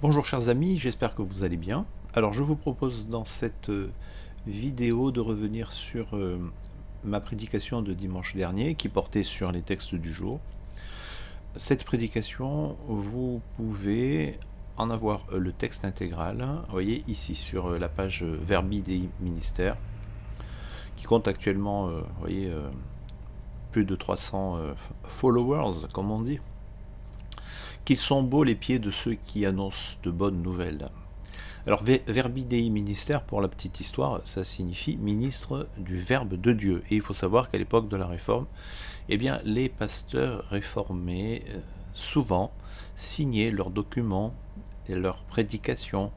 Bonjour chers amis, j'espère que vous allez bien. Alors je vous propose dans cette vidéo de revenir sur ma prédication de dimanche dernier qui portait sur les textes du jour. Cette prédication, vous pouvez en avoir le texte intégral, vous voyez ici sur la page Verbi Dei Ministère, qui compte actuellement vous voyez, plus de 300 followers, comme on dit. Qu'ils sont beaux les pieds de ceux qui annoncent de bonnes nouvelles. Alors, Verbi Dei Ministère, pour la petite histoire, ça signifie ministre du Verbe de Dieu. Et il faut savoir qu'à l'époque de la Réforme, eh bien, les pasteurs réformés, souvent, signaient leurs documents, et leurs prédications,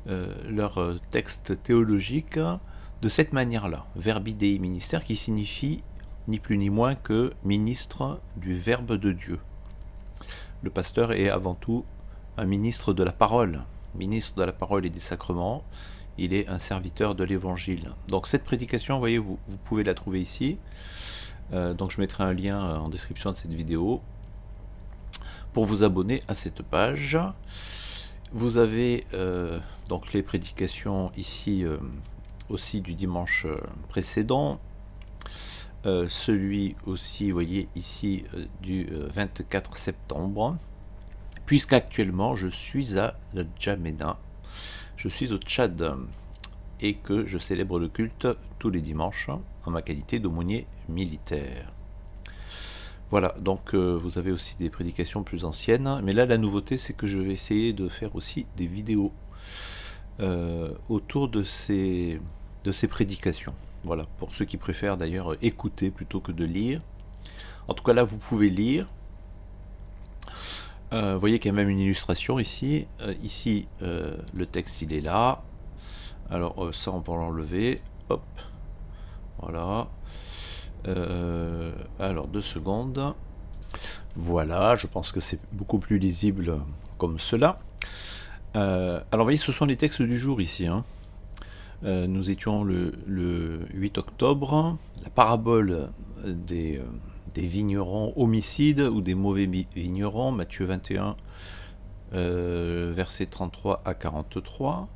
leurs textes théologiques de cette manière-là. Verbi Dei Ministère, qui signifie ni plus ni moins que ministre du Verbe de Dieu. Le pasteur est avant tout un ministre de la parole et des sacrements. Il est un serviteur de l'évangile. Donc cette prédication, vous voyez, vous pouvez la trouver ici. Donc je mettrai un lien en description de cette vidéo pour vous abonner à cette page. Vous avez donc les prédications ici aussi du dimanche précédent. Celui aussi, vous voyez ici, du 24 septembre, puisqu'actuellement je suis à N'Djamena, je suis au Tchad, et que je célèbre le culte tous les dimanches en ma qualité d'aumônier militaire. Voilà, donc vous avez aussi des prédications plus anciennes, mais là la nouveauté c'est que je vais essayer de faire aussi des vidéos autour de ces prédications. Voilà, pour ceux qui préfèrent d'ailleurs écouter plutôt que de lire. En tout cas là vous pouvez lire. Vous voyez qu'il y a même une illustration ici. Ici le texte il est là. Alors ça on va l'enlever. Hop. Voilà. Alors 2 secondes. Voilà, je pense que c'est beaucoup plus lisible comme cela. Alors vous voyez, ce sont les textes du jour ici. Nous étions le 8 octobre. La parabole des vignerons homicides ou des mauvais vignerons, Matthieu 21, versets 33 à 43.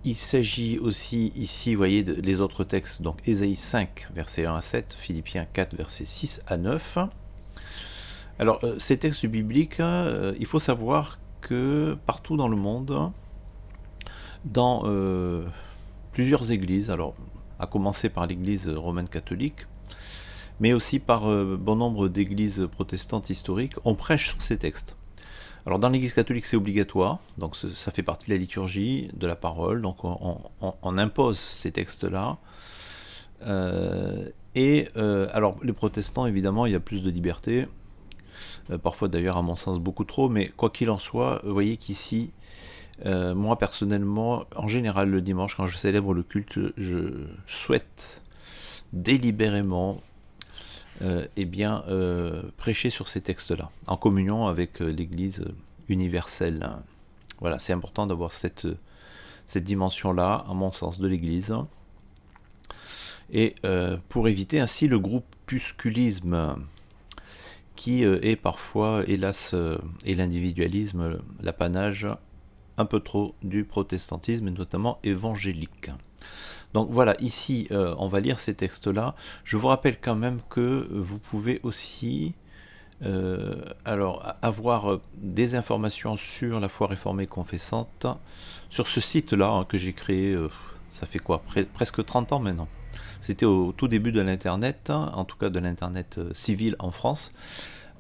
Il s'agit aussi ici, vous voyez, les autres textes, donc Ésaïe 5, versets 1 à 7, Philippiens 4, versets 6 à 9. Alors, ces textes bibliques, il faut savoir que partout dans le monde, dans plusieurs églises, alors à commencer par l'église romaine catholique, mais aussi par bon nombre d'églises protestantes historiques, on prêche sur ces textes. Alors dans l'église catholique c'est obligatoire, donc ça fait partie de la liturgie, de la parole, donc on impose ces textes-là. Alors les protestants évidemment il y a plus de liberté, parfois d'ailleurs à mon sens beaucoup trop, mais quoi qu'il en soit, vous voyez qu'ici, moi personnellement, en général le dimanche quand je célèbre le culte, je souhaite délibérément prêcher sur ces textes-là, en communion avec l'Église universelle. Voilà, c'est important d'avoir cette dimension-là, à mon sens, de l'Église, et pour éviter ainsi le groupusculisme qui est parfois, hélas, et l'individualisme, l'apanage un peu trop du protestantisme, et notamment évangélique. Donc voilà, ici, on va lire ces textes-là. Je vous rappelle quand même que vous pouvez aussi avoir des informations sur la foi réformée confessante sur ce site-là que j'ai créé, ça fait quoi, presque 30 ans maintenant. C'était au tout début de l'Internet, en tout cas de l'Internet civil en France.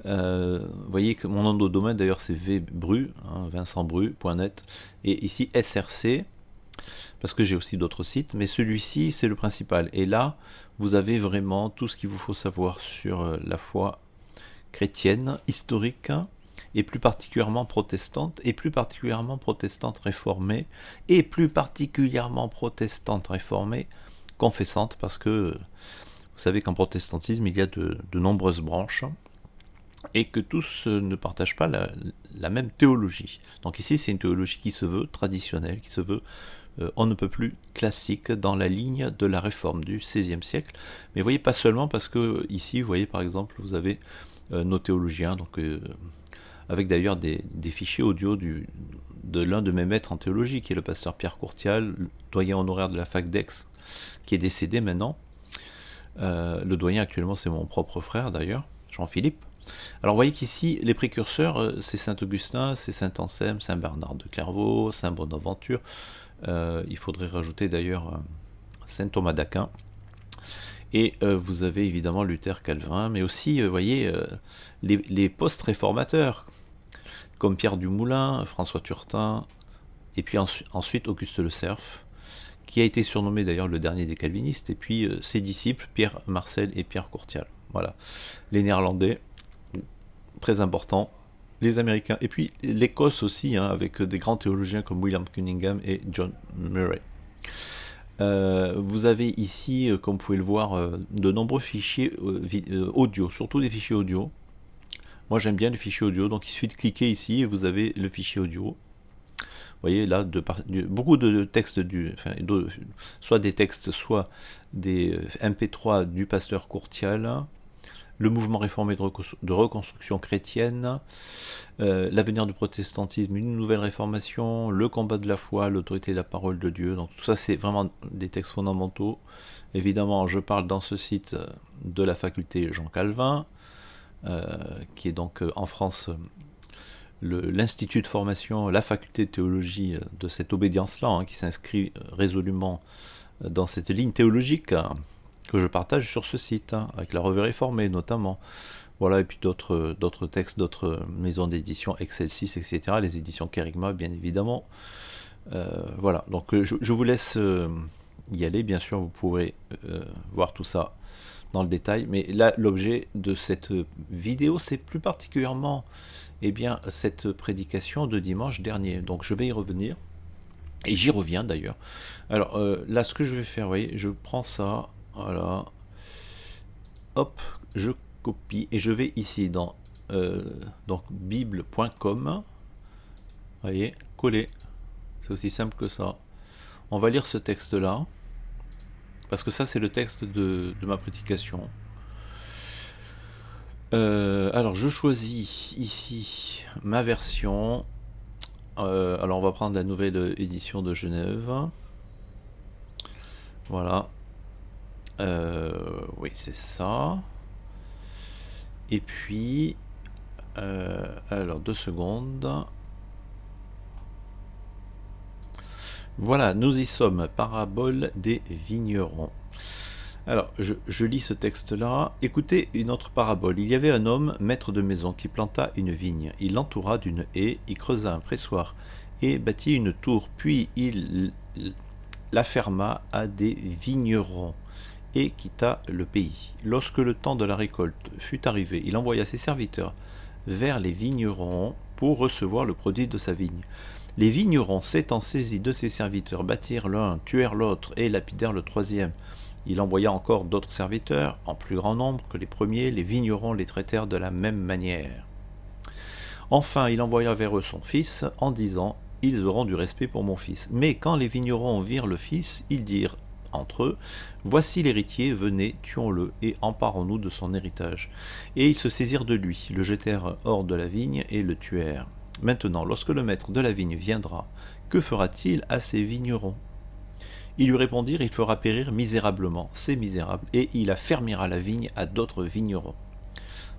Vous voyez que mon nom de domaine d'ailleurs c'est vbru, vincentbru.net, et ici SRC, parce que j'ai aussi d'autres sites, mais celui-ci c'est le principal. Et là, vous avez vraiment tout ce qu'il vous faut savoir sur la foi chrétienne, historique, et plus particulièrement protestante, et plus particulièrement protestante réformée, et plus particulièrement protestante réformée confessante, parce que vous savez qu'en protestantisme, il y a de nombreuses branches, et que tous ne partagent pas la même théologie. Donc ici, c'est une théologie qui se veut traditionnelle, qui se veut on ne peut plus classique dans la ligne de la réforme du XVIe siècle. Mais vous voyez, pas seulement parce que ici, vous voyez par exemple, vous avez nos théologiens, donc avec d'ailleurs des fichiers audio de l'un de mes maîtres en théologie, qui est le pasteur Pierre Courtial, doyen honoraire de la fac d'Aix, qui est décédé maintenant. Le doyen actuellement, c'est mon propre frère d'ailleurs, Jean-Philippe. Alors vous voyez qu'ici, les précurseurs, c'est Saint-Augustin, c'est Saint-Anselme, Saint-Bernard de Clairvaux, Saint-Bonaventure. Il faudrait rajouter d'ailleurs Saint Thomas d'Aquin. Et vous avez évidemment Luther, Calvin, mais aussi, vous voyez, les post-réformateurs, comme Pierre Dumoulin, François Turtin, et puis ensuite Auguste Le Cerf, qui a été surnommé d'ailleurs le dernier des calvinistes, et puis ses disciples, Pierre Marcel et Pierre Courtial. Voilà, les Néerlandais, très importants, les Américains, et puis l'Écosse aussi, hein, avec des grands théologiens comme William Cunningham et John Murray. Vous avez ici, comme vous pouvez le voir, de nombreux fichiers audio, surtout des fichiers audio. Moi j'aime bien les fichiers audio, donc il suffit de cliquer ici et vous avez le fichier audio. Vous voyez là, beaucoup de textes, soit des textes, soit des MP3 du pasteur Courtial, le mouvement réformé de reconstruction chrétienne, l'avenir du protestantisme, une nouvelle réformation, le combat de la foi, l'autorité de la parole de Dieu. Donc tout ça, c'est vraiment des textes fondamentaux. Évidemment, je parle dans ce site de la faculté Jean Calvin, qui est donc en France l'institut de formation, la faculté de théologie de cette obédience-là, hein, qui s'inscrit résolument dans cette ligne théologique que je partage sur ce site, hein, avec la revue réformée notamment. Voilà, et puis d'autres textes, d'autres maisons d'édition, Excelsis, etc., les éditions Kérigma, bien évidemment. Voilà, donc je vous laisse y aller, bien sûr, vous pourrez voir tout ça dans le détail, mais là, l'objet de cette vidéo, c'est plus particulièrement cette prédication de dimanche dernier. Donc je vais y revenir, et j'y reviens d'ailleurs. Alors là, ce que je vais faire, vous voyez, je prends ça, voilà, hop, je copie, et je vais ici dans donc bible.com, vous voyez, coller, c'est aussi simple que ça. On va lire ce texte-là, parce que ça c'est le texte de ma prédication. Alors je choisis ici ma version. Alors on va prendre la nouvelle édition de Genève. Voilà. Oui, c'est ça. Et puis, alors 2 secondes. Voilà, nous y sommes. Parabole des vignerons. Alors, je lis ce texte-là. Écoutez une autre parabole. Il y avait un homme, maître de maison, qui planta une vigne. Il l'entoura d'une haie, il creusa un pressoir et bâtit une tour. Puis il la ferma à des vignerons et quitta le pays. Lorsque le temps de la récolte fut arrivé, il envoya ses serviteurs vers les vignerons pour recevoir le produit de sa vigne. Les vignerons, s'étant saisis de ses serviteurs, battirent l'un, tuèrent l'autre et lapidèrent le troisième. Il envoya encore d'autres serviteurs, en plus grand nombre que les premiers. Les vignerons les traitèrent de la même manière. Enfin, il envoya vers eux son fils, en disant « Ils auront du respect pour mon fils. » Mais quand les vignerons virent le fils, ils dirent entre eux « Voici l'héritier, venez, tuons-le, et emparons-nous de son héritage. » Et ils se saisirent de lui, le jetèrent hors de la vigne et le tuèrent. Maintenant, lorsque le maître de la vigne viendra, que fera-t-il à ces vignerons ? Ils lui répondirent, il fera périr misérablement ces misérables, et il affermira la vigne à d'autres vignerons.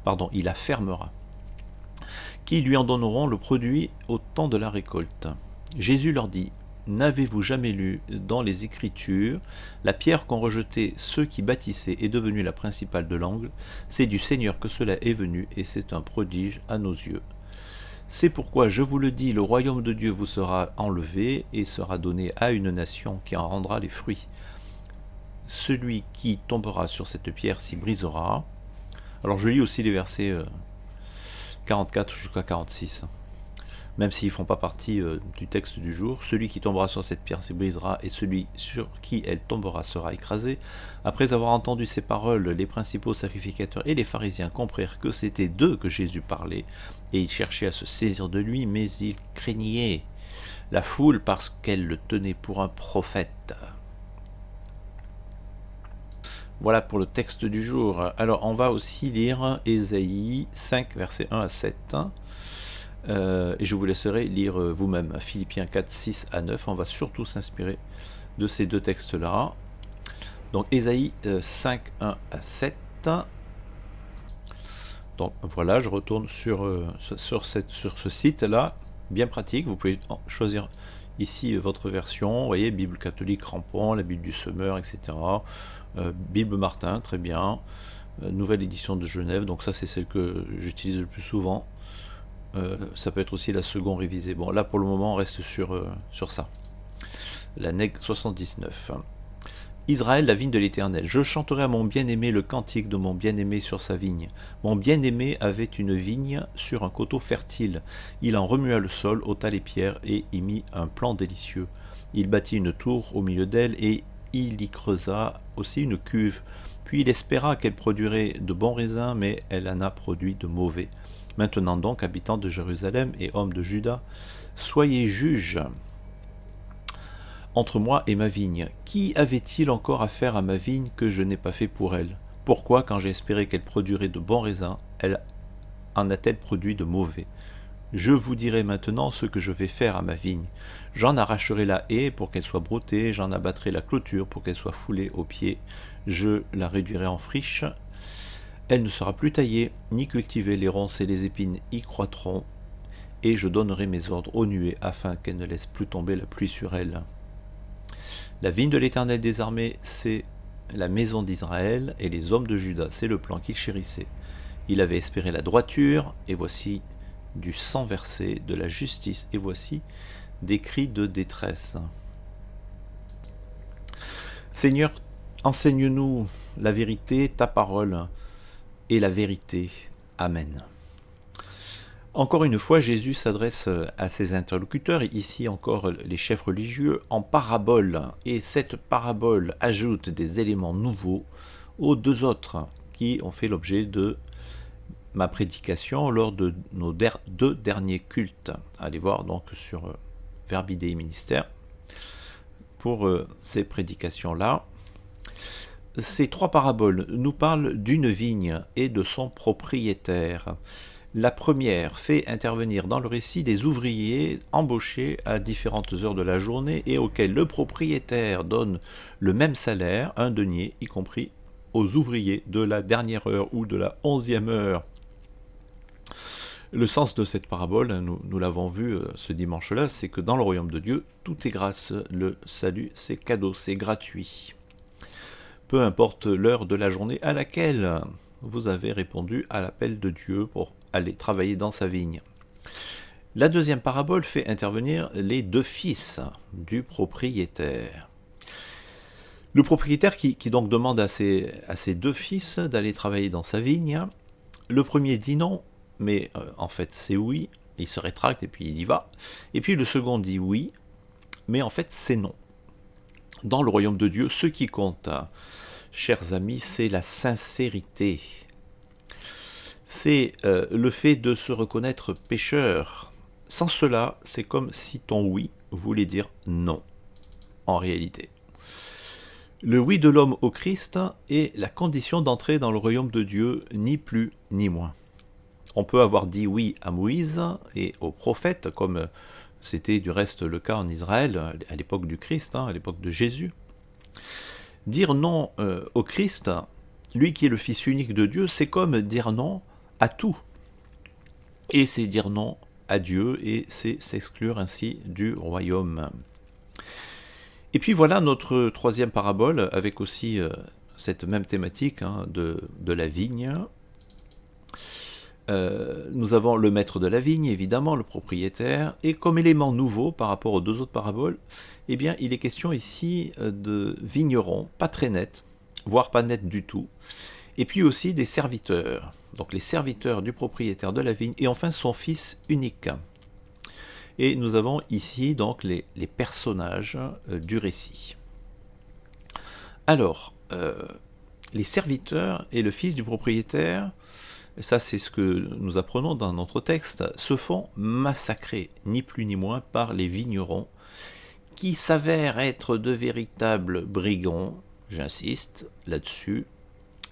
Pardon, il affermera. Qui lui en donneront le produit au temps de la récolte. Jésus leur dit, n'avez-vous jamais lu dans les Écritures, la pierre qu'ont rejetée ceux qui bâtissaient est devenue la principale de l'angle, c'est du Seigneur que cela est venu, et c'est un prodige à nos yeux. C'est pourquoi je vous le dis, le royaume de Dieu vous sera enlevé et sera donné à une nation qui en rendra les fruits. Celui qui tombera sur cette pierre s'y brisera. Alors je lis aussi les versets 44 jusqu'à 46, même s'ils ne font pas partie du texte du jour. Celui qui tombera sur cette pierre s'y brisera, et celui sur qui elle tombera sera écrasé. Après avoir entendu ces paroles, les principaux sacrificateurs et les pharisiens comprirent que c'était d'eux que Jésus parlait, et ils cherchaient à se saisir de lui, mais ils craignaient la foule parce qu'elle le tenait pour un prophète. Voilà pour le texte du jour. Alors on va aussi lire Ésaïe 5, versets 1 à 7. Et je vous laisserai lire vous-même Philippiens 4, 6 à 9. On va surtout s'inspirer de ces deux textes-là. Donc Ésaïe 5, 1 à 7. Donc voilà, je retourne sur ce site-là, bien pratique. Vous pouvez choisir ici votre version, vous voyez, Bible catholique Rampon, la Bible du Semeur, etc. Bible Martin, très bien. Nouvelle édition de Genève, donc ça c'est celle que j'utilise le plus souvent. Ça peut être aussi la seconde révisée. Bon, là pour le moment on reste sur ça. La NEG 79. Israël, la vigne de l'Éternel. Je chanterai à mon bien-aimé le cantique de mon bien-aimé sur sa vigne. Mon bien-aimé avait une vigne sur un coteau fertile. Il en remua le sol, ôta les pierres et y mit un plan délicieux. Il bâtit une tour au milieu d'elle et il y creusa aussi une cuve. Puis il espéra qu'elle produirait de bons raisins, mais elle en a produit de mauvais. Maintenant donc, habitants de Jérusalem et hommes de Juda, soyez juges entre moi et ma vigne. Qui avait-il encore à faire à ma vigne que je n'ai pas fait pour elle? Pourquoi, quand j'ai espéré qu'elle produirait de bons raisins, elle en a-t-elle produit de mauvais? Je vous dirai maintenant ce que je vais faire à ma vigne. J'en arracherai la haie pour qu'elle soit broutée, j'en abattrai la clôture pour qu'elle soit foulée aux pieds, je la réduirai en friche. Elle ne sera plus taillée, ni cultivée, les ronces et les épines y croîtront, et je donnerai mes ordres aux nuées afin qu'elles ne laissent plus tomber la pluie sur elle. La vigne de l'Éternel des armées, c'est la maison d'Israël, et les hommes de Juda, c'est le plan qu'il chérissait. Il avait espéré la droiture, et voici du sang versé, de la justice, et voici des cris de détresse. Seigneur, enseigne-nous la vérité, ta parole est la vérité. Amen. Encore une fois, Jésus s'adresse à ses interlocuteurs, et ici encore les chefs religieux, en parabole. Et cette parabole ajoute des éléments nouveaux aux deux autres qui ont fait l'objet de ma prédication lors de nos deux derniers cultes. Allez voir donc sur Verbidei Ministère pour ces prédications-là. Ces trois paraboles nous parlent d'une vigne et de son propriétaire. La première fait intervenir dans le récit des ouvriers embauchés à différentes heures de la journée et auxquels le propriétaire donne le même salaire, un denier, y compris aux ouvriers de la dernière heure ou de la 11e heure. Le sens de cette parabole, nous l'avons vu ce dimanche-là, c'est que dans le royaume de Dieu, tout est grâce, le salut, c'est cadeau, c'est gratuit. Peu importe l'heure de la journée à laquelle vous avez répondu à l'appel de Dieu pour aller travailler dans sa vigne. La deuxième parabole fait intervenir les deux fils du propriétaire. Le propriétaire qui donc demande à ses deux fils d'aller travailler dans sa vigne. Le premier dit non, mais en fait c'est oui, il se rétracte et puis il y va. Et puis le second dit oui, mais en fait c'est non. Dans le royaume de Dieu, ce qui compte, chers amis, c'est la sincérité. C'est le fait de se reconnaître pécheur. Sans cela, c'est comme si ton oui voulait dire non, en réalité. Le oui de l'homme au Christ est la condition d'entrer dans le royaume de Dieu, ni plus ni moins. On peut avoir dit oui à Moïse et aux prophètes, comme c'était du reste le cas en Israël à l'époque du Christ, à l'époque de Jésus. Dire non au Christ, lui qui est le Fils unique de Dieu, c'est comme dire non à tout. Et c'est dire non à Dieu, et c'est s'exclure ainsi du royaume. Et puis voilà notre troisième parabole, avec aussi cette même thématique de la vigne. Nous avons le maître de la vigne, évidemment, le propriétaire, et comme élément nouveau par rapport aux deux autres paraboles, eh bien, il est question ici de vignerons, pas très nets, voire pas nets du tout, et puis aussi des serviteurs, donc les serviteurs du propriétaire de la vigne, et enfin son fils unique. Et nous avons ici donc les personnages du récit. Alors, les serviteurs et le fils du propriétaire, ça c'est ce que nous apprenons dans notre texte, se font massacrer, ni plus ni moins, par les vignerons, qui s'avèrent être de véritables brigands, j'insiste là-dessus,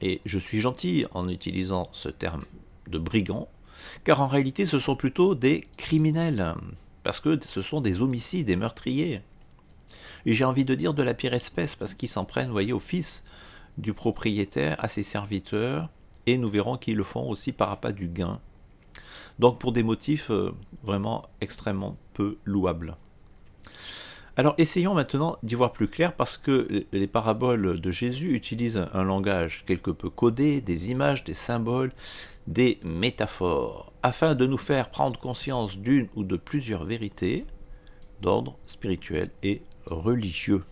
et je suis gentil en utilisant ce terme de brigand, car en réalité ce sont plutôt des criminels, parce que ce sont des homicides, des meurtriers. Et j'ai envie de dire de la pire espèce, parce qu'ils s'en prennent, vous voyez, au fils du propriétaire, à ses serviteurs, et nous verrons qu'ils le font aussi par appât du gain. Donc pour des motifs vraiment extrêmement peu louables. Alors essayons maintenant d'y voir plus clair, parce que les paraboles de Jésus utilisent un langage quelque peu codé, des images, des symboles, des métaphores, afin de nous faire prendre conscience d'une ou de plusieurs vérités d'ordre spirituel et religieux.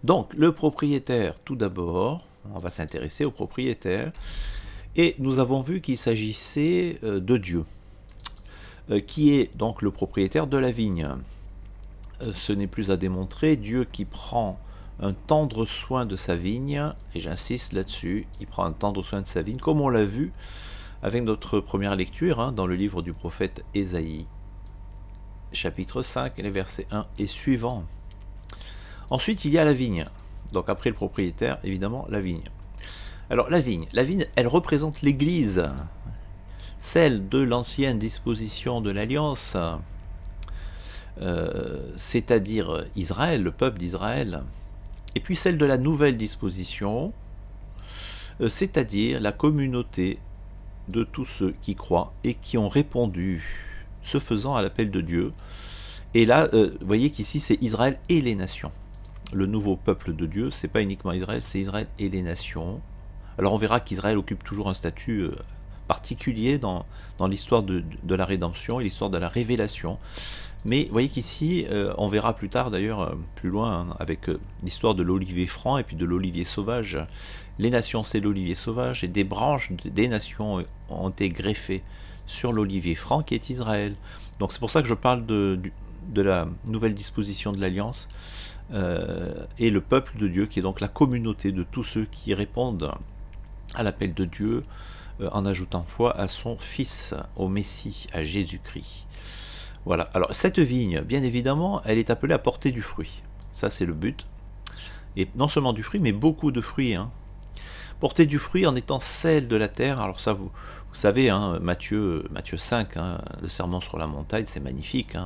Donc le propriétaire, tout d'abord, on va s'intéresser au propriétaire, et nous avons vu qu'il s'agissait de Dieu, qui est donc le propriétaire de la vigne. Ce n'est plus à démontrer, Dieu qui prend un tendre soin de sa vigne, et j'insiste là-dessus, il prend un tendre soin de sa vigne, comme on l'a vu avec notre première lecture dans le livre du prophète Ésaïe, chapitre 5, les versets 1 et suivants. Ensuite, il y a la vigne. Donc après le propriétaire, évidemment, la vigne. Alors la vigne, elle représente l'Église, celle de l'ancienne disposition de l'Alliance, c'est-à-dire Israël, le peuple d'Israël, et puis celle de la nouvelle disposition, c'est-à-dire la communauté de tous ceux qui croient et qui ont répondu, ce faisant, à l'appel de Dieu. Et là, vous voyez qu'ici, c'est Israël et les nations. Le nouveau peuple de Dieu, c'est pas uniquement Israël, c'est Israël et les nations. Alors on verra qu'Israël occupe toujours un statut particulier dans l'histoire de la rédemption et l'histoire de la révélation. Mais vous voyez qu'ici, on verra plus tard d'ailleurs, plus loin, avec l'histoire de l'olivier franc et puis de l'olivier sauvage. Les nations, c'est l'olivier sauvage, et des branches des nations ont été greffées sur l'olivier franc qui est Israël. Donc c'est pour ça que je parle de la nouvelle disposition de l'Alliance, et le peuple de Dieu, qui est donc la communauté de tous ceux qui répondent à l'appel de Dieu, en ajoutant foi à son Fils, au Messie, à Jésus-Christ. Voilà, alors cette vigne, bien évidemment, elle est appelée à porter du fruit. Ça, c'est le but. Et non seulement du fruit, mais beaucoup de fruits. Porter du fruit en étant sel de la terre. Alors ça, vous savez, Matthieu 5, le sermon sur la montagne, c'est magnifique.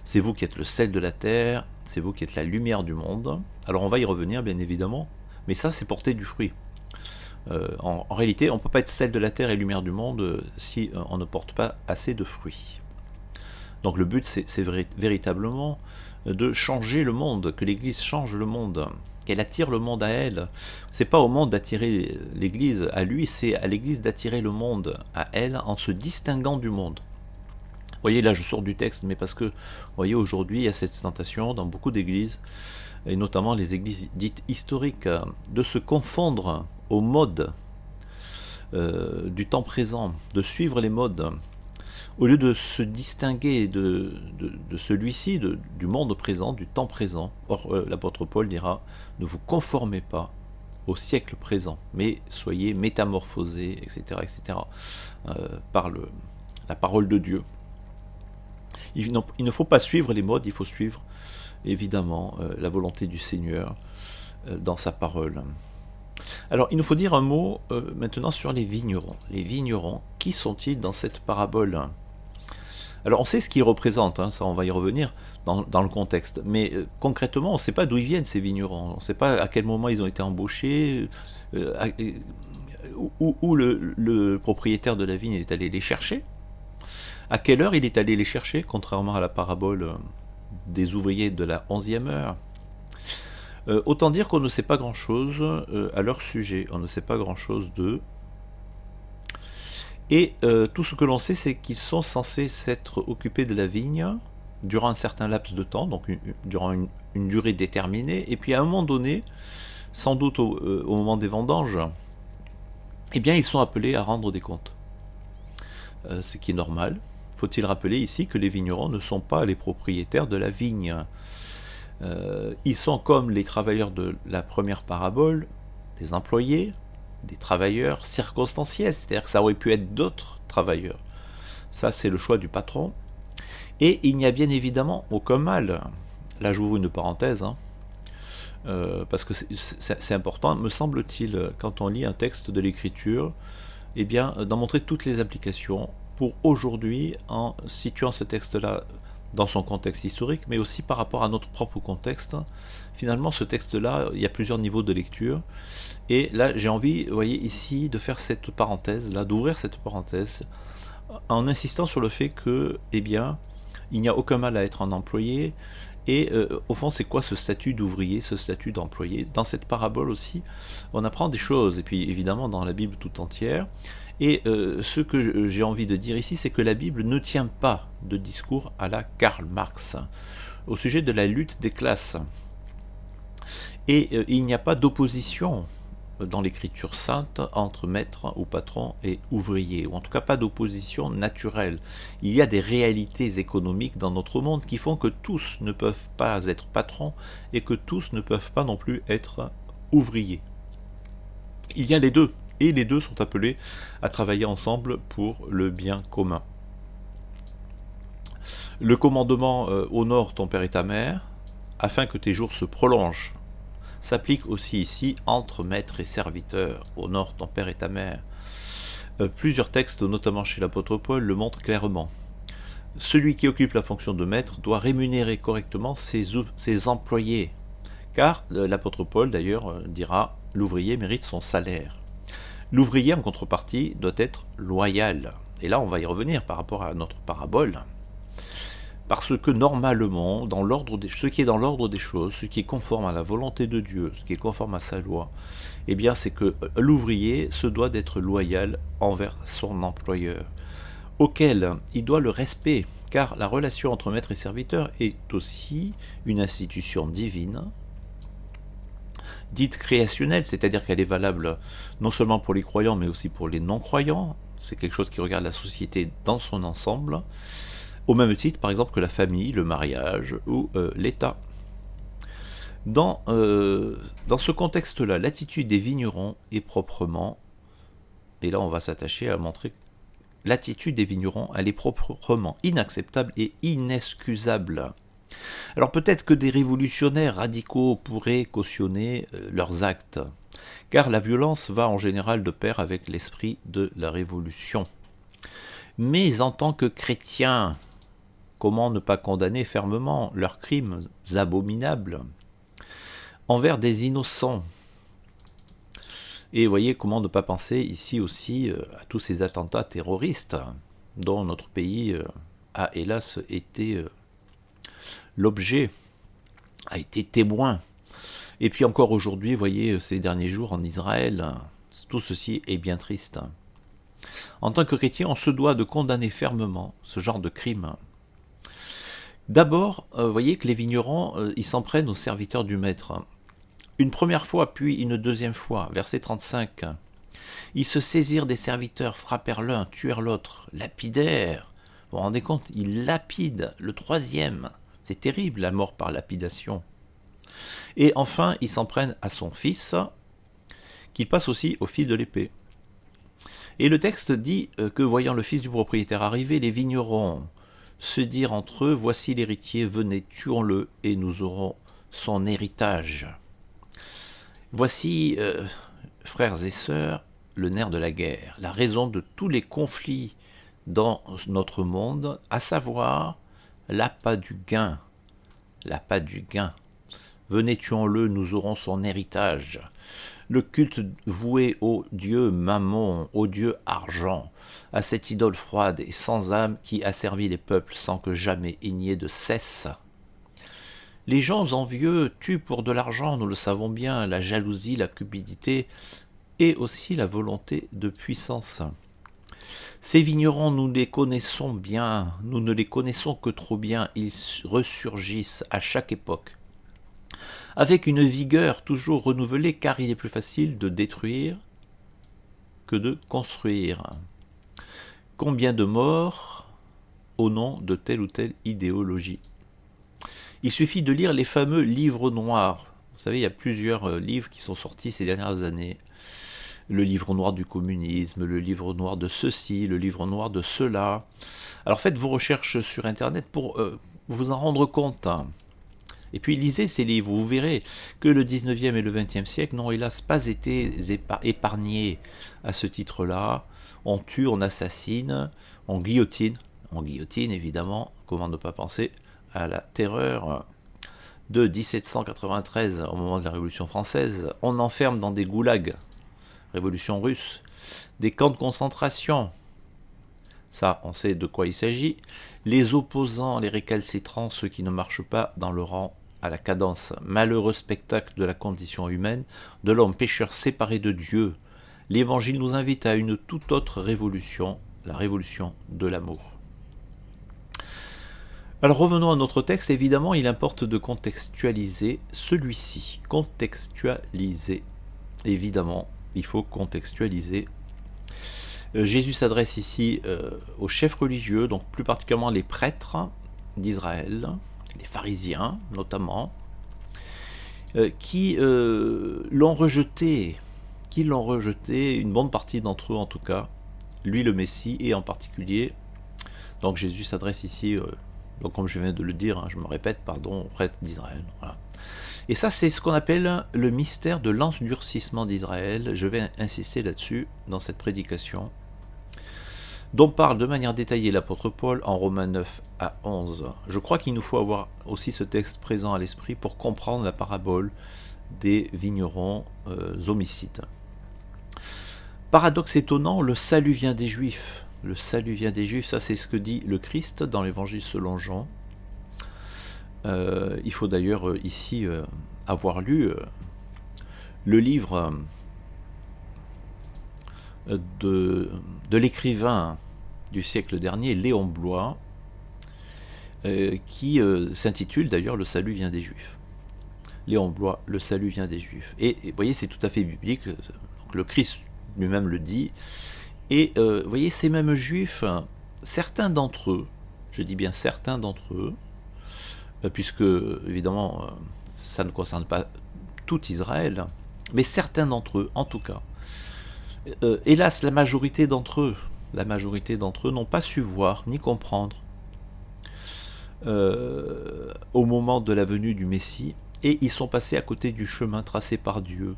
C'est vous qui êtes le sel de la terre, c'est vous qui êtes la lumière du monde. Alors on va y revenir, bien évidemment, mais ça, c'est porter du fruit. En réalité, on ne peut pas être sel de la terre et lumière du monde si on ne porte pas assez de fruits. Donc le but, c'est véritablement de changer le monde, que l'Église change le monde, qu'elle attire le monde à elle. C'est pas au monde d'attirer l'Église à lui, c'est à l'Église d'attirer le monde à elle en se distinguant du monde. Vous voyez, là je sors du texte, mais parce que, vous voyez, aujourd'hui, il y a cette tentation dans beaucoup d'églises, et notamment les églises dites historiques, de se confondre aux modes du temps présent, de suivre les modes, au lieu de se distinguer de celui-ci, du monde présent, du temps présent. Or, l'apôtre Paul dira, ne vous conformez pas au siècle présent, mais soyez métamorphosés, etc., etc., par la parole de Dieu. Il ne faut pas suivre les modes, il faut suivre, évidemment, la volonté du Seigneur dans sa parole. Alors, il nous faut dire un mot maintenant sur les vignerons. Les vignerons, qui sont-ils dans cette parabole ? Alors, on sait ce qu'ils représentent, ça on va y revenir dans le contexte, mais concrètement, on ne sait pas d'où ils viennent ces vignerons, on ne sait pas à quel moment ils ont été embauchés, où le propriétaire de la vigne est allé les chercher, à quelle heure il est allé les chercher, contrairement à la parabole des ouvriers de la 11e heure. Autant dire qu'on ne sait pas grand-chose à leur sujet, on ne sait pas grand-chose d'eux. Et tout ce que l'on sait, c'est qu'ils sont censés s'être occupés de la vigne durant un certain laps de temps, donc durant une durée déterminée, et puis à un moment donné, sans doute au moment des vendanges, eh bien ils sont appelés à rendre des comptes. Ce qui est normal. Faut-il rappeler ici que les vignerons ne sont pas les propriétaires de la vigne. Ils sont comme les travailleurs de la première parabole, des employés, des travailleurs circonstanciels, c'est-à-dire que ça aurait pu être d'autres travailleurs. Ça, c'est le choix du patron. Et il n'y a bien évidemment aucun mal. Là, j'ouvre une parenthèse, parce que c'est important, me semble-t-il, quand on lit un texte de l'Écriture, eh bien, d'en montrer toutes les applications pour aujourd'hui, en situant ce texte-là dans son contexte historique, mais aussi par rapport à notre propre contexte. Finalement, ce texte-là, il y a plusieurs niveaux de lecture. Et là, j'ai envie, vous voyez, ici, de faire cette parenthèse, là, d'ouvrir cette parenthèse, en insistant sur le fait que, eh bien, il n'y a aucun mal à être un employé. Et au fond, c'est quoi ce statut d'ouvrier, ce statut d'employé? Dans cette parabole aussi, on apprend des choses, et puis évidemment dans la Bible tout entière. Et ce que j'ai envie de dire ici, c'est que la Bible ne tient pas de discours à la Karl Marx au sujet de la lutte des classes. Et il n'y a pas d'opposition dans l'écriture sainte entre maître ou patron et ouvrier, ou en tout cas pas d'opposition naturelle. Il y a des réalités économiques dans notre monde qui font que tous ne peuvent pas être patrons et que tous ne peuvent pas non plus être ouvriers. Il y a les deux, et les deux sont appelés à travailler ensemble pour le bien commun. Le commandement honore ton père et ta mère, afin que tes jours se prolongent, s'applique aussi ici entre maître et serviteur. Honore ton père et ta mère. Plusieurs textes, notamment chez l'apôtre Paul, le montrent clairement. Celui qui occupe la fonction de maître doit rémunérer correctement ses employés, car l'apôtre Paul d'ailleurs dira « l'ouvrier mérite son salaire ». L'ouvrier en contrepartie doit être loyal. Et là on va y revenir par rapport à notre parabole. Parce que normalement, ce qui est dans l'ordre des choses, ce qui est conforme à la volonté de Dieu, ce qui est conforme à sa loi, eh bien c'est que l'ouvrier se doit d'être loyal envers son employeur, auquel il doit le respect, car la relation entre maître et serviteur est aussi une institution divine, dite créationnelle, c'est-à-dire qu'elle est valable non seulement pour les croyants, mais aussi pour les non-croyants. C'est quelque chose qui regarde la société dans son ensemble, au même titre par exemple que la famille, le mariage ou l'État. Dans ce contexte-là, l'attitude des vignerons est proprement, et là on va s'attacher à montrer, l'attitude des vignerons, elle est proprement inacceptable et inexcusable. Alors peut-être que des révolutionnaires radicaux pourraient cautionner leurs actes, car la violence va en général de pair avec l'esprit de la révolution. Mais en tant que chrétiens, comment ne pas condamner fermement leurs crimes abominables envers des innocents? Et voyez comment ne pas penser ici aussi à tous ces attentats terroristes dont notre pays a hélas été l'objet, a été témoin. Et puis encore aujourd'hui, voyez, ces derniers jours en Israël, tout ceci est bien triste. En tant que chrétien, on se doit de condamner fermement ce genre de crime. D'abord, voyez que les vignerons, ils s'en prennent aux serviteurs du maître. Une première fois, puis une deuxième fois, verset 35. Ils se saisirent des serviteurs, frappèrent l'un, tuèrent l'autre, lapidèrent. Vous vous rendez compte, ils lapident le troisième. C'est terrible, la mort par lapidation. Et enfin, ils s'en prennent à son fils, qu'il passe aussi au fil de l'épée. Et le texte dit que, voyant le fils du propriétaire arriver, les vignerons se dirent entre eux, voici l'héritier, venez, tuons-le, et nous aurons son héritage. Voici, frères et sœurs, le nerf de la guerre, la raison de tous les conflits dans notre monde, à savoir l'appât du gain. L'appât du gain. Venez, tuons-le, nous aurons son héritage. Le culte voué au dieu Mammon, au dieu argent, à cette idole froide et sans âme qui asservit les peuples sans que jamais il n'y ait de cesse. Les gens envieux tuent pour de l'argent, nous le savons bien, la jalousie, la cupidité et aussi la volonté de puissance. Ces vignerons, nous les connaissons bien, nous ne les connaissons que trop bien, ils ressurgissent à chaque époque, avec une vigueur toujours renouvelée, car il est plus facile de détruire que de construire. Combien de morts au nom de telle ou telle idéologie? Il suffit de lire les fameux livres noirs. Vous savez, il y a plusieurs livres qui sont sortis ces dernières années. Le livre noir du communisme, le livre noir de ceci, le livre noir de cela. Alors faites vos recherches sur Internet pour vous en rendre compte. Et puis lisez ces livres, vous verrez que le 19e et le 20e siècle n'ont hélas pas été épargnés à ce titre-là. On tue, on assassine, on guillotine évidemment, comment ne pas penser à la terreur de 1793 au moment de la Révolution française. On enferme dans des goulags, révolution russe, des camps de concentration. Ça, on sait de quoi il s'agit. Les opposants, les récalcitrants, ceux qui ne marchent pas dans le rang à la cadence. Malheureux spectacle de la condition humaine, de l'homme pécheur séparé de Dieu. L'Évangile nous invite à une toute autre révolution, la révolution de l'amour. Alors revenons à notre texte. Évidemment, il importe de contextualiser celui-ci. Contextualiser. Évidemment, il faut contextualiser. Jésus s'adresse ici aux chefs religieux, donc plus particulièrement les prêtres d'Israël, les pharisiens notamment, qui l'ont rejeté, une bonne partie d'entre eux en tout cas, lui le Messie, et en particulier, donc Jésus s'adresse ici, donc comme je viens de le dire, je me répète, pardon, aux prêtres d'Israël. Voilà. Et ça, c'est ce qu'on appelle le mystère de l'endurcissement d'Israël. Je vais insister là-dessus dans cette prédication, dont parle de manière détaillée l'apôtre Paul en Romains 9 à 11. Je crois qu'il nous faut avoir aussi ce texte présent à l'esprit pour comprendre la parabole des vignerons homicides. Paradoxe étonnant, le salut vient des Juifs. Le salut vient des Juifs, ça c'est ce que dit le Christ dans l'Évangile selon Jean. Il faut d'ailleurs ici avoir lu le livre de l'écrivain du siècle dernier, Léon Bloy, qui s'intitule d'ailleurs Le salut vient des Juifs. Léon Bloy, Le salut vient des Juifs. Et vous voyez, c'est tout à fait biblique, donc le Christ lui-même le dit. Et vous voyez, ces mêmes Juifs, certains d'entre eux, je dis bien certains d'entre eux, puisque évidemment ça ne concerne pas tout Israël, mais certains d'entre eux, en tout cas, hélas, la majorité d'entre eux n'ont pas su voir ni comprendre au moment de la venue du Messie, et ils sont passés à côté du chemin tracé par Dieu.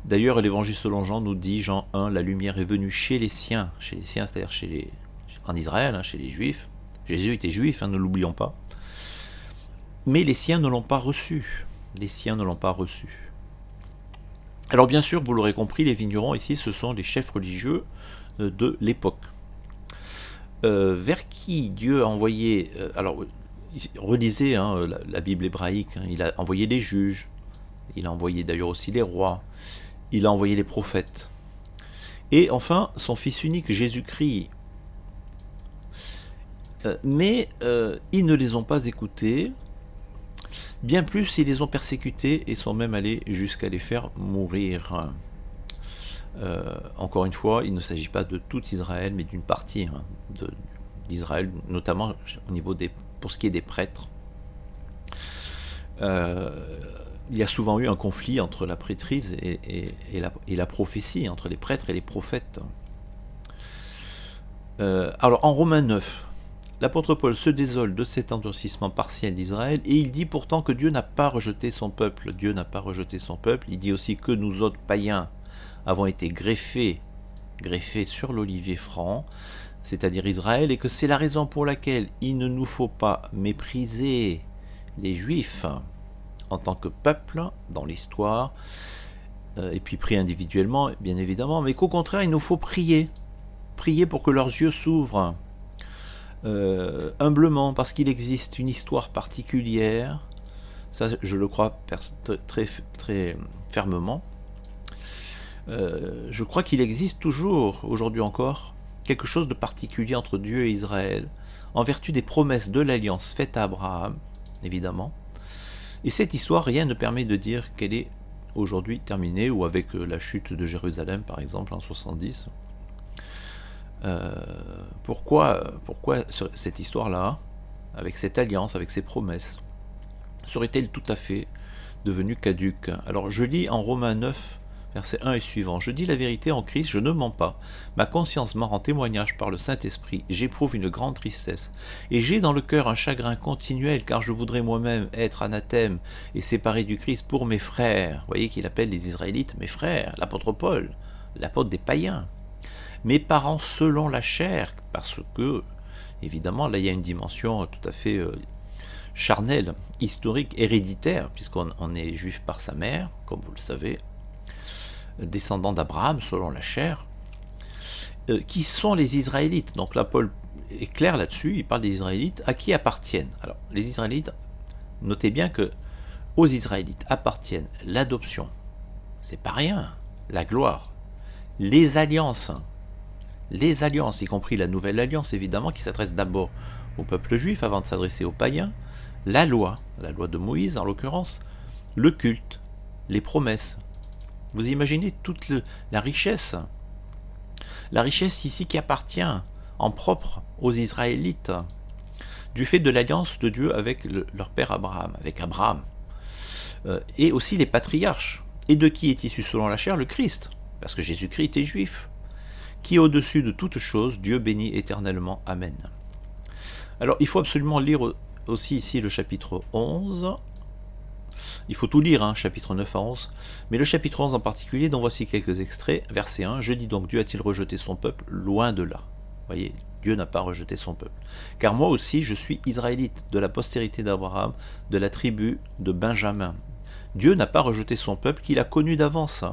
D'ailleurs, l'Évangile selon Jean nous dit, Jean 1, la lumière est venue chez les siens, c'est-à-dire en Israël, chez les Juifs. Jésus était juif, ne l'oublions pas. Mais les siens ne l'ont pas reçu. Alors bien sûr, vous l'aurez compris, les vignerons ici, ce sont les chefs religieux de l'époque. Vers qui Dieu a envoyé... alors, relisez la Bible hébraïque, il a envoyé les juges, il a envoyé d'ailleurs aussi les rois, il a envoyé les prophètes. Et enfin, son Fils unique, Jésus-Christ. Mais ils ne les ont pas écoutés. Bien plus, ils les ont persécutés et sont même allés jusqu'à les faire mourir. Encore une fois, il ne s'agit pas de tout Israël, mais d'une partie d'Israël, notamment au niveau pour ce qui est des prêtres. Il y a souvent eu un conflit entre la prêtrise et la prophétie, entre les prêtres et les prophètes. Alors, en Romains 9, l'apôtre Paul se désole de cet endurcissement partiel d'Israël, et il dit pourtant que Dieu n'a pas rejeté son peuple. Dieu n'a pas rejeté son peuple. Il dit aussi que nous autres païens avons été greffés sur l'olivier franc, c'est-à-dire Israël, et que c'est la raison pour laquelle il ne nous faut pas mépriser les Juifs en tant que peuple dans l'histoire, et puis prier individuellement, bien évidemment, mais qu'au contraire, il nous faut prier pour que leurs yeux s'ouvrent, humblement, parce qu'il existe une histoire particulière, ça je le crois très, très fermement. Je crois qu'il existe toujours, aujourd'hui encore, quelque chose de particulier entre Dieu et Israël, en vertu des promesses de l'alliance faite à Abraham, évidemment. Et cette histoire, rien ne permet de dire qu'elle est aujourd'hui terminée, ou avec la chute de Jérusalem, par exemple, en 70. Pourquoi cette histoire-là, avec cette alliance, avec ces promesses, serait-elle tout à fait devenue caduque? Alors je lis en Romains 9, Versets 1 et suivant. Je dis la vérité en Christ, je ne mens pas. Ma conscience m'en rend témoignage par le Saint-Esprit. J'éprouve une grande tristesse. Et j'ai dans le cœur un chagrin continuel, car je voudrais moi-même être anathème et séparé du Christ pour mes frères. Vous voyez qu'il appelle les Israélites mes frères, l'apôtre Paul, l'apôtre des païens. Mes parents selon la chair, parce que, évidemment, là il y a une dimension tout à fait charnelle, historique, héréditaire, puisqu'on est juif par sa mère, comme vous le savez, descendants d'Abraham selon la chair, qui sont les Israélites. Donc là, Paul est clair là-dessus, il parle des Israélites, à qui appartiennent. Alors, les Israélites, notez bien que aux Israélites appartiennent l'adoption, c'est pas rien, la gloire, les alliances, y compris la nouvelle alliance, évidemment, qui s'adresse d'abord au peuple juif avant de s'adresser aux païens, la loi de Moïse en l'occurrence, le culte, les promesses. Vous imaginez toute la richesse ici qui appartient en propre aux Israélites, du fait de l'alliance de Dieu avec leur père Abraham, et aussi les patriarches. Et de qui est issu selon la chair? Le Christ, parce que Jésus-Christ était juif, qui est au-dessus de toute chose, Dieu béni éternellement. Amen. Alors il faut absolument lire aussi ici le chapitre 11. Il faut tout lire, chapitre 9 à 11, mais le chapitre 11 en particulier, dont voici quelques extraits. Verset 1, « Je dis donc, Dieu a-t-il rejeté son peuple? Loin de là. » Vous voyez, Dieu n'a pas rejeté son peuple. « Car moi aussi, je suis israélite, de la postérité d'Abraham, de la tribu de Benjamin. » Dieu n'a pas rejeté son peuple qu'il a connu d'avance.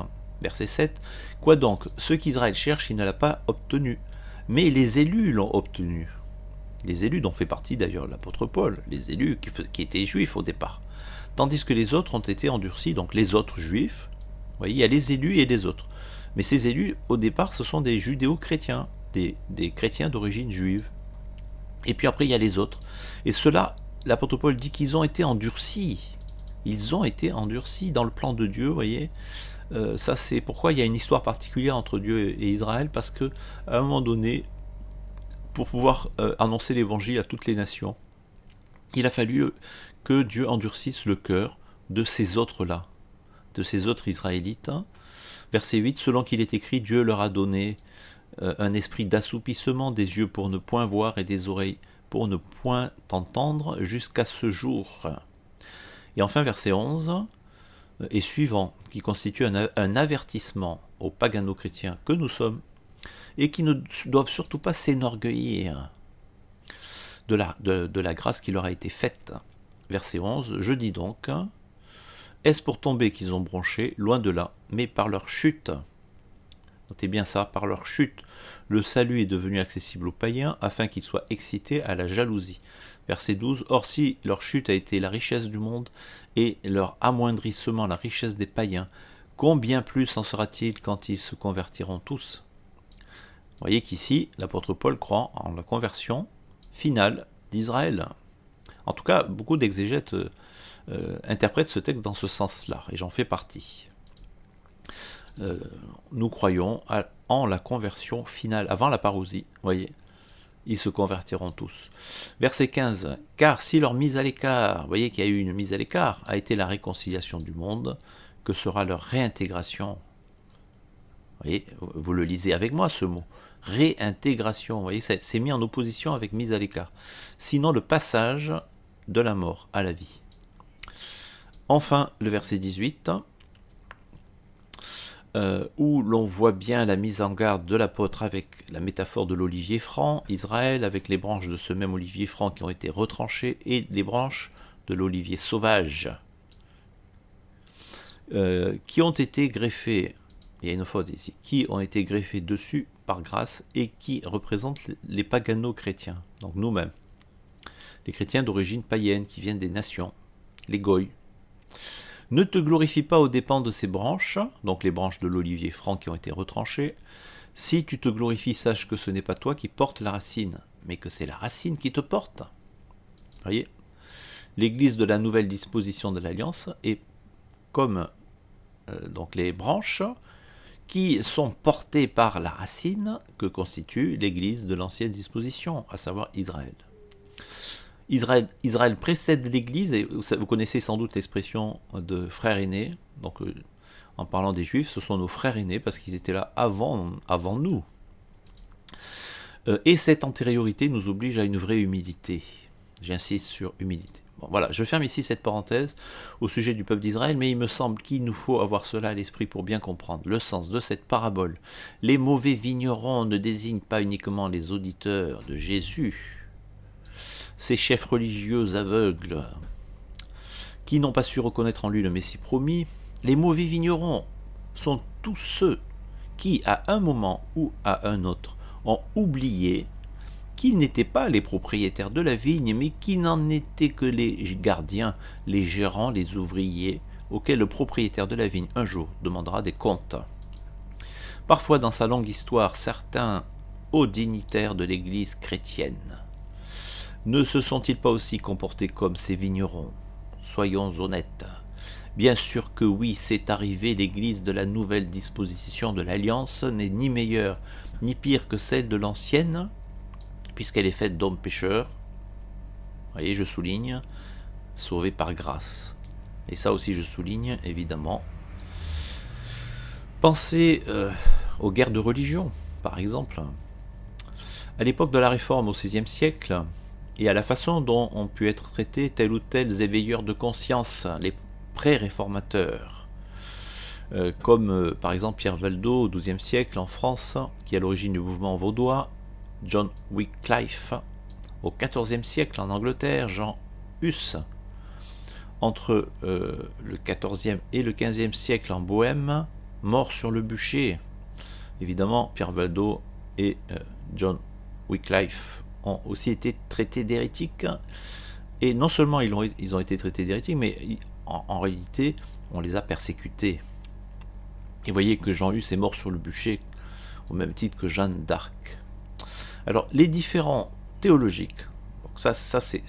Verset 7, « Quoi donc? Ce qu'Israël cherche, il ne l'a pas obtenu, mais les élus l'ont obtenu. » Les élus dont fait partie d'ailleurs l'apôtre Paul, les élus qui étaient juifs au départ. Tandis que les autres ont été endurcis, donc les autres juifs, vous voyez, il y a les élus et les autres. Mais ces élus, au départ, ce sont des judéo-chrétiens, des chrétiens d'origine juive. Et puis après, il y a les autres. Et ceux-là, l'apôtre Paul dit qu'ils ont été endurcis. Ils ont été endurcis dans le plan de Dieu, vous voyez. Ça, c'est pourquoi il y a une histoire particulière entre Dieu et Israël, parce que à un moment donné, pour pouvoir annoncer l'évangile à toutes les nations, il a fallu que Dieu endurcisse le cœur de ces autres-là, de ces autres Israélites. Verset 8, « Selon qu'il est écrit, Dieu leur a donné un esprit d'assoupissement, des yeux pour ne point voir et des oreilles pour ne point entendre jusqu'à ce jour. » Et enfin, verset 11 et suivant, qui constitue un avertissement aux pagano-chrétiens que nous sommes, et qui ne doivent surtout pas s'enorgueillir de la grâce qui leur a été faite. Verset 11, « Je dis donc, est-ce pour tomber qu'ils ont bronché? Loin de là, mais par leur chute. » Notez bien ça, par leur chute, le salut est devenu accessible aux païens, afin qu'ils soient excités à la jalousie. Verset 12, « Or si leur chute a été la richesse du monde, et leur amoindrissement la richesse des païens, combien plus en sera-t-il quand ils se convertiront tous ?» Vous voyez qu'ici, l'apôtre Paul croit en la conversion finale d'Israël. En tout cas, beaucoup d'exégètes interprètent ce texte dans ce sens-là, et j'en fais partie. Nous croyons en la conversion finale, avant la parousie, voyez, ils se convertiront tous. Verset 15, « Car si leur mise à l'écart, vous voyez qu'il y a eu une mise à l'écart, a été la réconciliation du monde, que sera leur réintégration ?» Vous voyez, vous le lisez avec moi ce mot. Réintégration, vous voyez, c'est mis en opposition avec mise à l'écart. Sinon, le passage de la mort à la vie. Enfin, le verset 18, où l'on voit bien la mise en garde de l'apôtre avec la métaphore de l'olivier franc, Israël, avec les branches de ce même olivier franc qui ont été retranchées, et les branches de l'olivier sauvage, qui ont été greffées, il y a une faute ici, qui ont été greffées dessus par grâce et qui représentent les pagano-chrétiens, donc nous-mêmes, les chrétiens d'origine païenne qui viennent des nations, les goïs. Ne te glorifie pas aux dépens de ces branches, donc les branches de l'olivier franc qui ont été retranchées. Si tu te glorifies, sache que ce n'est pas toi qui portes la racine, mais que c'est la racine qui te porte. Voyez, l'Église de la nouvelle disposition de l'Alliance est comme donc les branches qui sont portées par la racine que constitue l'Église de l'ancienne disposition, à savoir Israël. Israël précède l'Église, et vous connaissez sans doute l'expression de frère aîné. Donc, en parlant des Juifs, ce sont nos frères aînés, parce qu'ils étaient là avant nous. Et cette antériorité nous oblige à une vraie humilité. J'insiste sur humilité. Bon, voilà, je ferme ici cette parenthèse au sujet du peuple d'Israël, mais il me semble qu'il nous faut avoir cela à l'esprit pour bien comprendre le sens de cette parabole. Les mauvais vignerons ne désignent pas uniquement les auditeurs de Jésus, ces chefs religieux aveugles qui n'ont pas su reconnaître en lui le Messie promis. Les mauvais vignerons sont tous ceux qui, à un moment ou à un autre, ont oublié qu'ils n'étaient pas les propriétaires de la vigne, mais qu'ils n'en étaient que les gardiens, les gérants, les ouvriers, auxquels le propriétaire de la vigne un jour demandera des comptes. Parfois, dans sa longue histoire, certains hauts dignitaires de l'Église chrétienne ne se sont-ils pas aussi comportés comme ces vignerons? Soyons honnêtes. Bien sûr que oui, c'est arrivé, l'Église de la nouvelle disposition de l'Alliance n'est ni meilleure ni pire que celle de l'ancienne, puisqu'elle est faite d'hommes pécheurs, vous voyez, je souligne, sauvés par grâce. Et ça aussi je souligne, évidemment. Pensez aux guerres de religion, par exemple. À l'époque de la Réforme au VIe siècle, et à la façon dont ont pu être traités tel ou tel éveilleurs de conscience, les pré-réformateurs, comme par exemple Pierre Valdo au XIIe siècle en France, qui est à l'origine du mouvement vaudois, John Wycliffe au XIVe siècle en Angleterre, Jean Hus entre le XIVe et le XVe siècle en Bohême, mort sur le bûcher. Évidemment, Pierre Valdo et John Wycliffe ont aussi été traités d'hérétiques, et non seulement ils ont été traités d'hérétiques, mais en réalité on les a persécutés. Et voyez que Jean Hus est mort sur le bûcher au même titre que Jeanne d'Arc. Alors les différents théologiques, donc ça c'est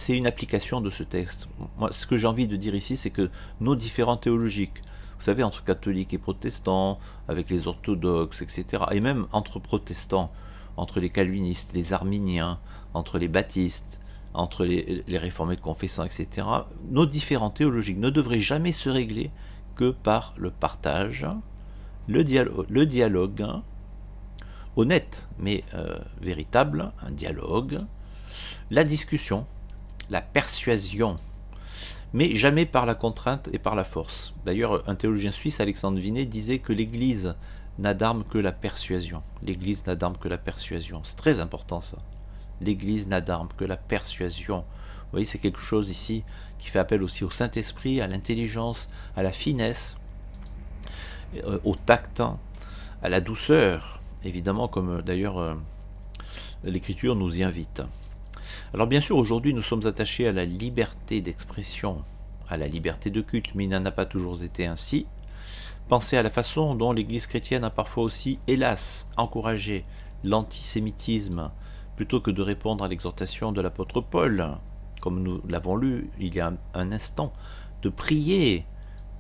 une application de ce texte. Moi, ce que j'ai envie de dire ici, c'est que nos différents théologiques, vous savez, entre catholiques et protestants, avec les orthodoxes, etc., et même entre protestants, entre les calvinistes, les arminiens, entre les baptistes, entre les réformés confessants, etc., nos différents théologiques ne devraient jamais se régler que par le partage, le dialogue honnête, mais véritable, un dialogue, la discussion, la persuasion, mais jamais par la contrainte et par la force. D'ailleurs, un théologien suisse, Alexandre Vinet, disait que l'Église n'a d'arme que la persuasion. L'Église n'a d'arme que la persuasion. C'est très important ça. L'Église n'a d'arme que la persuasion. Vous voyez, c'est quelque chose ici qui fait appel aussi au Saint-Esprit, à l'intelligence, à la finesse, au tact, à la douceur, évidemment, comme d'ailleurs l'Écriture nous y invite. Alors bien sûr, aujourd'hui, nous sommes attachés à la liberté d'expression, à la liberté de culte, mais il n'en a pas toujours été ainsi. Pensez à la façon dont l'Église chrétienne a parfois aussi, hélas, encouragé l'antisémitisme, plutôt que de répondre à l'exhortation de l'apôtre Paul, comme nous l'avons lu il y a un instant, de prier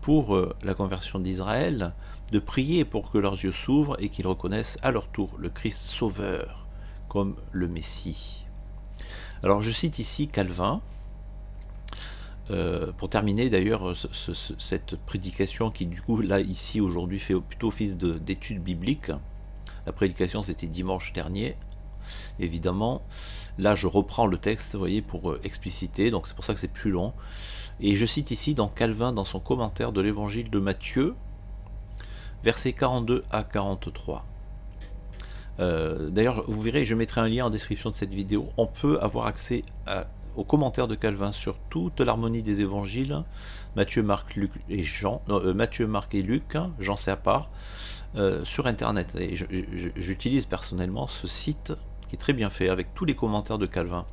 pour la conversion d'Israël, de prier pour que leurs yeux s'ouvrent et qu'ils reconnaissent à leur tour le Christ sauveur comme le Messie. Alors je cite ici Calvin, pour terminer d'ailleurs cette prédication qui du coup là ici aujourd'hui fait plutôt office d'étude biblique. La prédication c'était dimanche dernier, évidemment. Là je reprends le texte, vous voyez, pour expliciter, donc c'est pour ça que c'est plus long. Et je cite ici dans Calvin, dans son commentaire de l'évangile de Matthieu, versets 42 à 43. D'ailleurs, vous verrez, je mettrai un lien en description de cette vidéo. On peut avoir accès aux commentaires de Calvin sur toute l'harmonie des évangiles, Matthieu, Marc, Luc et Jean, Matthieu, Marc et Luc, Jean c'est à part, sur internet. Et j'utilise personnellement ce site qui est très bien fait avec tous les commentaires de Calvin.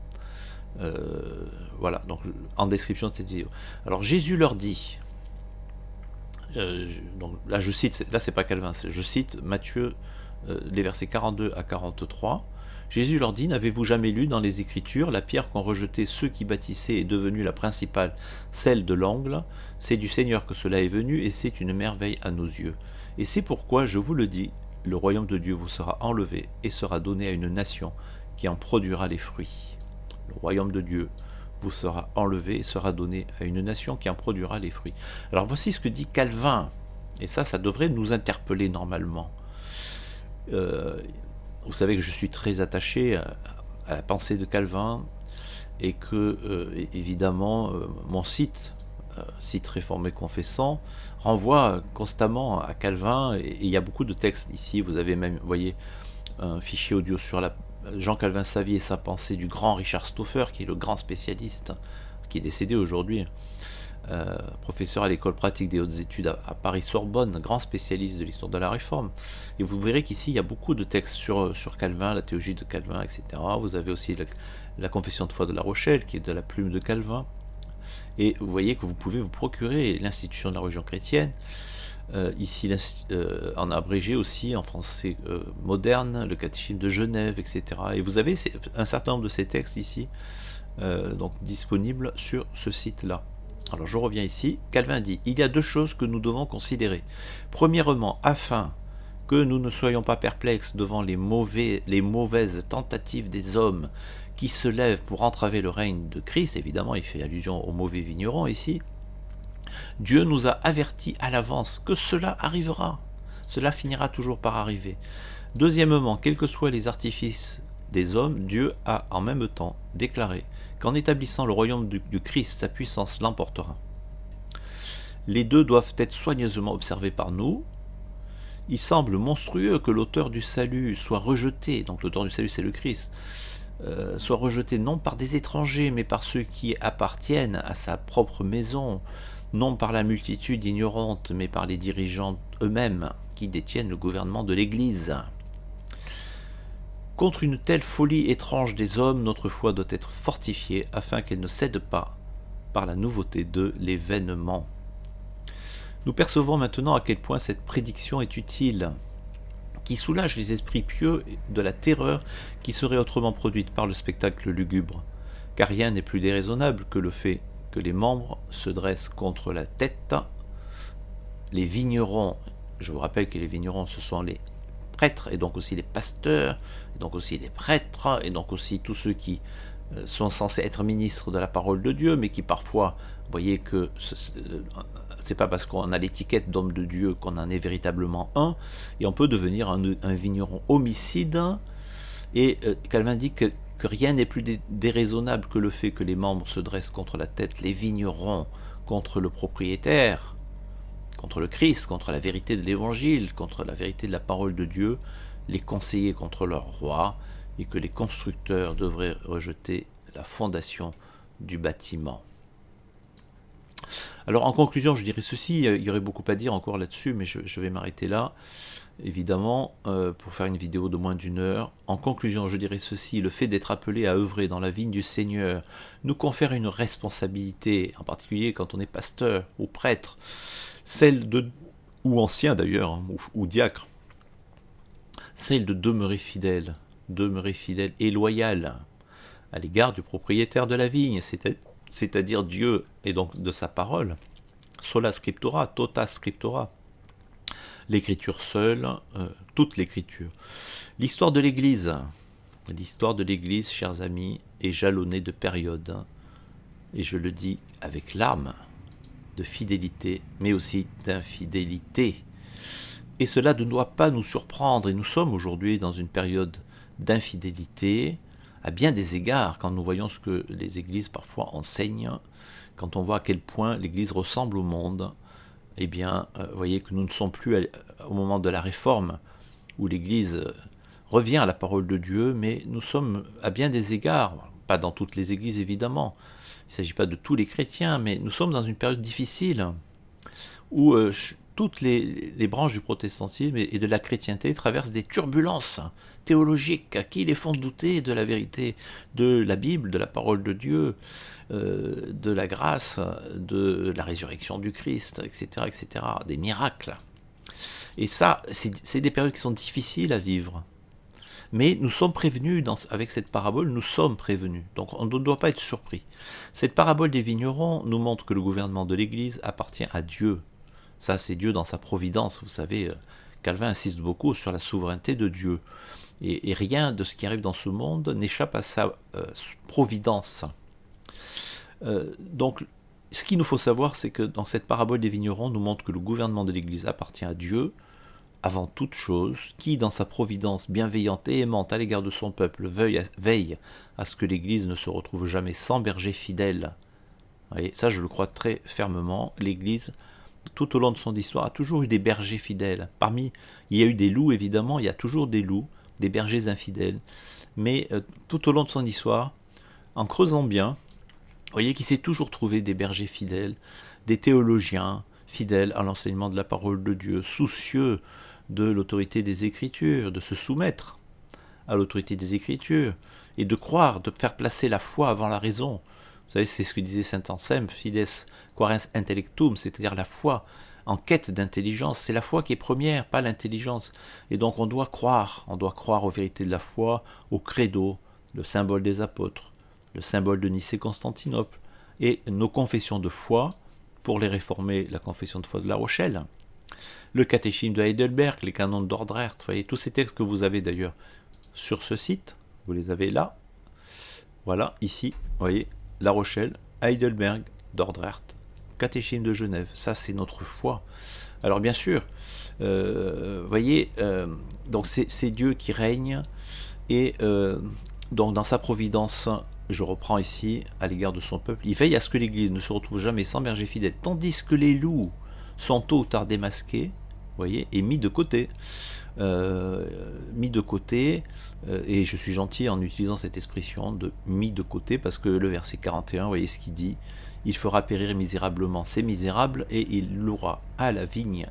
Voilà, donc en description de cette vidéo. Alors Jésus leur dit, donc là je cite, là c'est pas Calvin, je cite Matthieu, les versets 42 à 43. Jésus leur dit, n'avez-vous jamais lu dans les Écritures, la pierre qu'ont rejetée ceux qui bâtissaient est devenue la principale, celle de l'angle. C'est du Seigneur que cela est venu, et c'est une merveille à nos yeux. Et c'est pourquoi, je vous le dis, le royaume de Dieu vous sera enlevé et sera donné à une nation qui en produira les fruits. Le royaume de Dieu vous sera enlevé et sera donné à une nation qui en produira les fruits. Alors voici ce que dit Calvin Et ça devrait nous interpeller normalement. Vous savez que je suis très attaché à la pensée de Calvin, et que, évidemment, mon site Réformé Confessant, renvoie constamment à Calvin, et il y a beaucoup de textes ici. Vous avez même, vous voyez, un fichier audio sur Jean Calvin, sa vie et sa pensée, du grand Richard Stauffer, qui est le grand spécialiste, qui est décédé aujourd'hui, professeur à l'école pratique des hautes études à Paris-Sorbonne, grand spécialiste de l'histoire de la Réforme. Et vous verrez qu'ici, il y a beaucoup de textes sur Calvin, la théologie de Calvin, etc. Vous avez aussi la Confession de foi de La Rochelle, qui est de la plume de Calvin. Et vous voyez que vous pouvez vous procurer l'Institution de la religion chrétienne, ici en abrégé aussi, en français moderne, le catéchisme de Genève, etc. Et vous avez un certain nombre de ces textes ici, donc disponibles sur ce site-là. Alors je reviens ici. Calvin dit: il y a deux choses que nous devons considérer. Premièrement, afin que nous ne soyons pas perplexes devant les mauvaises tentatives des hommes qui se lèvent pour entraver le règne de Christ. Évidemment, il fait allusion aux mauvais vignerons ici. Dieu nous a avertis à l'avance que cela arrivera. Cela finira toujours par arriver. Deuxièmement, quels que soient les artifices des hommes, Dieu a en même temps déclaré qu'en établissant le royaume du Christ, sa puissance l'emportera. Les deux doivent être soigneusement observés par nous. Il semble monstrueux que l'auteur du salut soit rejeté, donc l'auteur du salut c'est le Christ, soit rejeté non par des étrangers, mais par ceux qui appartiennent à sa propre maison, non par la multitude ignorante, mais par les dirigeants eux-mêmes qui détiennent le gouvernement de l'Église. Contre une telle folie étrange des hommes, notre foi doit être fortifiée afin qu'elle ne cède pas par la nouveauté de l'événement. Nous percevons maintenant à quel point cette prédiction est utile, qui soulage les esprits pieux de la terreur qui serait autrement produite par le spectacle lugubre, car rien n'est plus déraisonnable que le fait que les membres se dressent contre la tête. Les vignerons, je vous rappelle que les vignerons ce sont les prêtres, et donc aussi les pasteurs, et donc aussi les prêtres, et donc aussi tous ceux qui sont censés être ministres de la parole de Dieu, mais qui parfois, vous voyez que c'est pas parce qu'on a l'étiquette d'homme de Dieu qu'on en est véritablement un, et on peut devenir un vigneron homicide. Et Calvin dit que rien n'est plus déraisonnable que le fait que les membres se dressent contre la tête, les vignerons contre le propriétaire, contre le Christ, contre la vérité de l'Évangile, contre la vérité de la parole de Dieu, les conseillers contre leur roi, et que les constructeurs devraient rejeter la fondation du bâtiment. Alors en conclusion, je dirais ceci, il y aurait beaucoup à dire encore là-dessus, mais je vais m'arrêter là, évidemment, pour faire une vidéo de moins d'1 heure. En conclusion, je dirais ceci: le fait d'être appelé à œuvrer dans la vigne du Seigneur nous confère une responsabilité, en particulier quand on est pasteur ou prêtre, celle de, ou ancien d'ailleurs, hein, ou diacre, celle de demeurer fidèle et loyal à l'égard du propriétaire de la vigne, c'est-à-dire Dieu, et donc de sa parole, sola scriptura, tota scriptura, l'écriture seule, toute l'écriture. L'histoire de l'Église, chers amis, est jalonnée de périodes, et je le dis avec larmes, de fidélité, mais aussi d'infidélité. Et cela ne doit pas nous surprendre, et nous sommes aujourd'hui dans une période d'infidélité, à bien des égards, quand nous voyons ce que les églises parfois enseignent, quand on voit à quel point l'église ressemble au monde, eh bien, vous voyez que nous ne sommes plus au moment de la réforme, où l'église revient à la parole de Dieu, mais nous sommes à bien des égards, pas dans toutes les églises évidemment, il ne s'agit pas de tous les chrétiens, mais nous sommes dans une période difficile, où toutes les branches du protestantisme et de la chrétienté traversent des turbulences théologiques qui les font douter de la vérité de la Bible, de la parole de Dieu, de la grâce, de la résurrection du Christ, etc., etc., des miracles. Et ça, c'est des périodes qui sont difficiles à vivre. Mais nous sommes prévenus, avec cette parabole, nous sommes prévenus. Donc on ne doit pas être surpris. Cette parabole des vignerons nous montre que le gouvernement de l'Église appartient à Dieu. Ça, c'est Dieu dans sa providence. Vous savez, Calvin insiste beaucoup sur la souveraineté de Dieu. Et rien de ce qui arrive dans ce monde n'échappe à sa providence. Donc, Ce qu'il nous faut savoir, c'est que dans cette parabole des vignerons nous montre que le gouvernement de l'Église appartient à Dieu, avant toute chose, qui, dans sa providence bienveillante et aimante à l'égard de son peuple, veille à ce que l'Église ne se retrouve jamais sans berger fidèle. Et ça, je le crois très fermement. L'Église, tout au long de son histoire, a toujours eu des bergers fidèles. Il y a eu des loups, évidemment, il y a toujours des loups, des bergers infidèles. Mais tout au long de son histoire, en creusant bien, vous voyez qu'il s'est toujours trouvé des bergers fidèles, des théologiens fidèles à l'enseignement de la parole de Dieu, soucieux de l'autorité des Écritures, de se soumettre à l'autorité des Écritures, et de croire, de faire placer la foi avant la raison. Vous savez, c'est ce que disait saint Anselme, fides quærens intellectum, c'est-à-dire la foi en quête d'intelligence. C'est la foi qui est première, pas l'intelligence. Et donc on doit croire aux vérités de la foi, au credo, le symbole des apôtres, le symbole de Nicée-Constantinople, et nos confessions de foi, pour les réformer, la confession de foi de La Rochelle, le catéchisme de Heidelberg, les canons de Dordrecht, vous voyez, tous ces textes que vous avez d'ailleurs sur ce site, vous les avez là, voilà, ici, vous voyez, La Rochelle, Heidelberg, Dordrecht, catéchisme de Genève, ça c'est notre foi. Alors bien sûr, vous voyez, donc c'est Dieu qui règne, et donc dans sa providence, je reprends ici, à l'égard de son peuple, il veille à ce que l'Église ne se retrouve jamais sans berger fidèle, tandis que les loups sont tôt ou tard démasqués, vous voyez, et mis de côté. Et je suis gentil en utilisant cette expression de mis de côté, parce que le verset 41, vous voyez ce qu'il dit, il fera périr misérablement ces misérables, et il louera à la vigne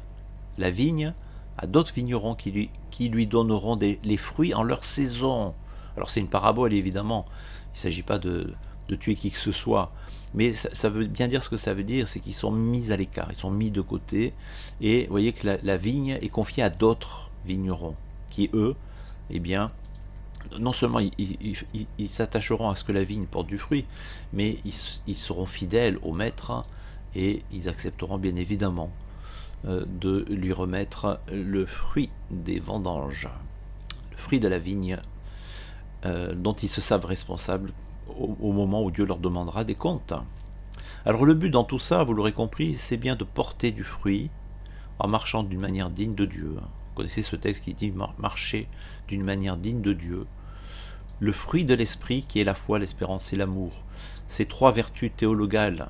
à d'autres vignerons qui lui donneront les fruits en leur saison. Alors c'est une parabole évidemment, il ne s'agit pas de tuer qui que ce soit, mais ça veut bien dire ce que ça veut dire, c'est qu'ils sont mis à l'écart, ils sont mis de côté, et vous voyez que la vigne est confiée à d'autres vignerons, qui eux, eh bien, non seulement ils s'attacheront à ce que la vigne porte du fruit, mais ils seront fidèles au maître, et ils accepteront bien évidemment de lui remettre le fruit des vendanges, le fruit de la vigne, dont ils se savent responsables au moment où Dieu leur demandera des comptes. Alors le but dans tout ça, vous l'aurez compris, c'est bien de porter du fruit en marchant d'une manière digne de Dieu. Vous connaissez ce texte qui dit marcher d'une manière digne de Dieu. Le fruit de l'esprit qui est la foi, l'espérance et l'amour. Ces trois vertus théologales.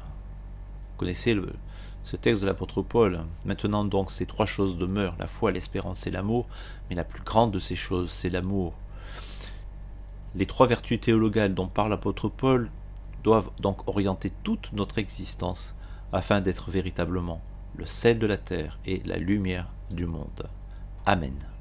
Vous connaissez ce texte de l'apôtre Paul. Maintenant donc ces trois choses demeurent, la foi, l'espérance et l'amour, mais la plus grande de ces choses, c'est l'amour. Les trois vertus théologales dont parle l'apôtre Paul doivent donc orienter toute notre existence afin d'être véritablement le sel de la terre et la lumière du monde. Amen.